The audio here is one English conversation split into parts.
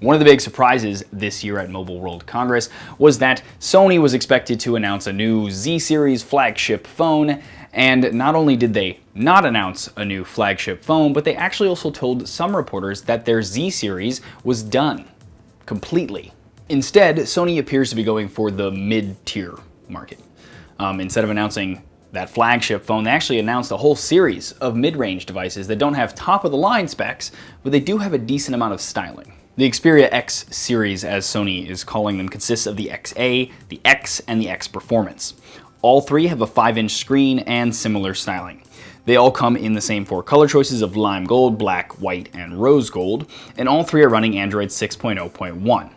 One of the big surprises this year at Mobile World Congress was that Sony was expected to announce a new Z series flagship phone, and not only did they not announce a new flagship phone, but they actually also told some reporters that their Z series was done completely. Instead, Sony appears to be going for the mid-tier market. Instead of announcing that flagship phone, they actually announced a whole series of mid-range devices that don't have top-of-the-line specs, but they do have a decent amount of styling. The Xperia X series, as Sony is calling them, consists of the XA, the X, and the X Performance. All three have a 5-inch screen and similar styling. They all come in the same 4 color choices of lime gold, black, white, and rose gold, and all three are running Android 6.0.1.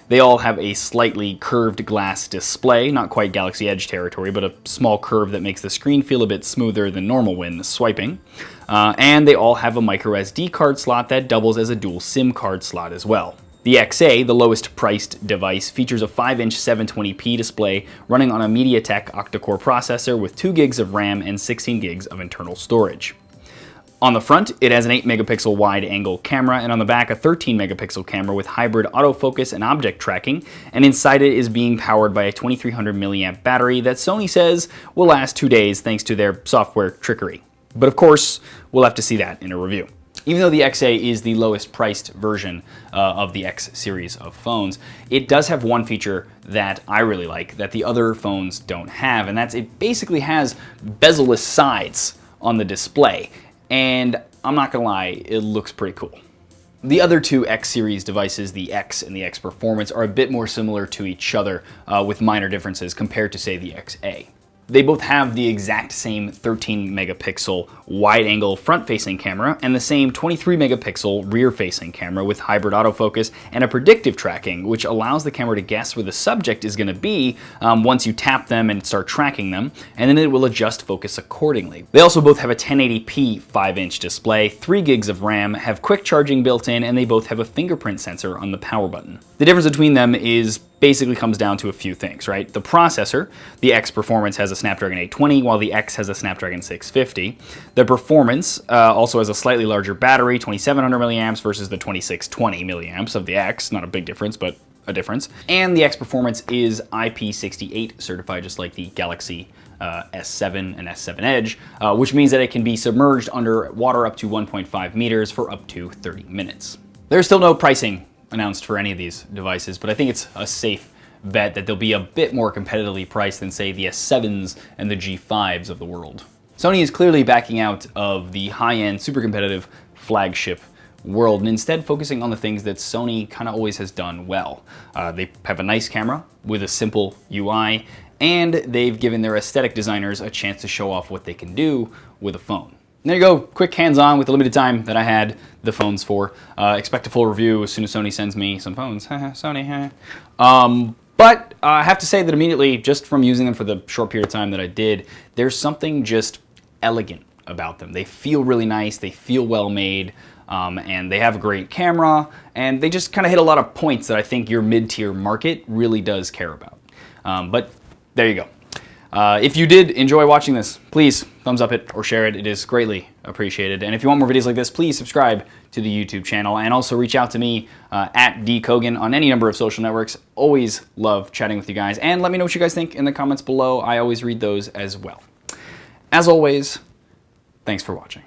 They all have a slightly curved glass display, not quite Galaxy Edge territory, but a small curve that makes the screen feel a bit smoother than normal when swiping. And they all have a micro SD card slot that doubles as a dual SIM card slot as well. The XA, the lowest priced device, features a 5-inch 720p display running on a MediaTek octa-core processor with 2 gigs of RAM and 16 gigs of internal storage. On the front, it has an 8-megapixel wide-angle camera, and on the back, a 13-megapixel camera with hybrid autofocus and object tracking, and inside it is being powered by a 2300 milliamp battery that Sony says will last 2 days thanks to their software trickery. But of course, we'll have to see that in a review. Even though the XA is the lowest priced version of the X series of phones, it does have one feature that I really like that the other phones don't have, and that's it basically has bezel-less sides on the display. And I'm not gonna lie, it looks pretty cool. The other two X series devices, the X and the X Performance, are a bit more similar to each other with minor differences compared to, say, the XA. They both have the exact same 13-megapixel wide-angle front-facing camera and the same 23-megapixel rear-facing camera with hybrid autofocus and a predictive tracking, which allows the camera to guess where the subject is going to be once you tap them and start tracking them, and then it will adjust focus accordingly. They also both have a 1080p 5-inch display, 3 gigs of RAM, have quick charging built in, and they both have a fingerprint sensor on the power button. The difference between them basically comes down to a few things, right? The processor, the X Performance has a Snapdragon 820, while the X has a Snapdragon 650. The Performance also has a slightly larger battery, 2700 milliamps versus the 2620 milliamps of the X. Not a big difference, but a difference. And the X Performance is IP68 certified, just like the Galaxy S7 and S7 Edge, which means that it can be submerged under water up to 1.5 meters for up to 30 minutes. There's still no pricing announced for any of these devices, but I think it's a safe bet that they'll be a bit more competitively priced than, say, the S7s and the G5s of the world. Sony is clearly backing out of the high-end, super competitive flagship world and instead focusing on the things that Sony kind of always has done well. They have a nice camera with a simple UI, and they've given their aesthetic designers a chance to show off what they can do with a phone. And there you go, quick hands-on with the limited time that I had the phones for. Expect a full review as soon as Sony sends me some phones. Sony, But I have to say that immediately, just from using them for the short period of time that I did, there's something just elegant about them. They feel really nice, they feel well made, and they have a great camera, and they just kind of hit a lot of points that I think your mid-tier market really does care about. But there you go. If you did enjoy watching this, please thumbs up it or share it. It is greatly appreciated. And if you want more videos like this, please subscribe to the YouTube channel and also reach out to me at dkogan on any number of social networks. Always love chatting with you guys. And let me know what you guys think in the comments below. I always read those as well. As always, thanks for watching.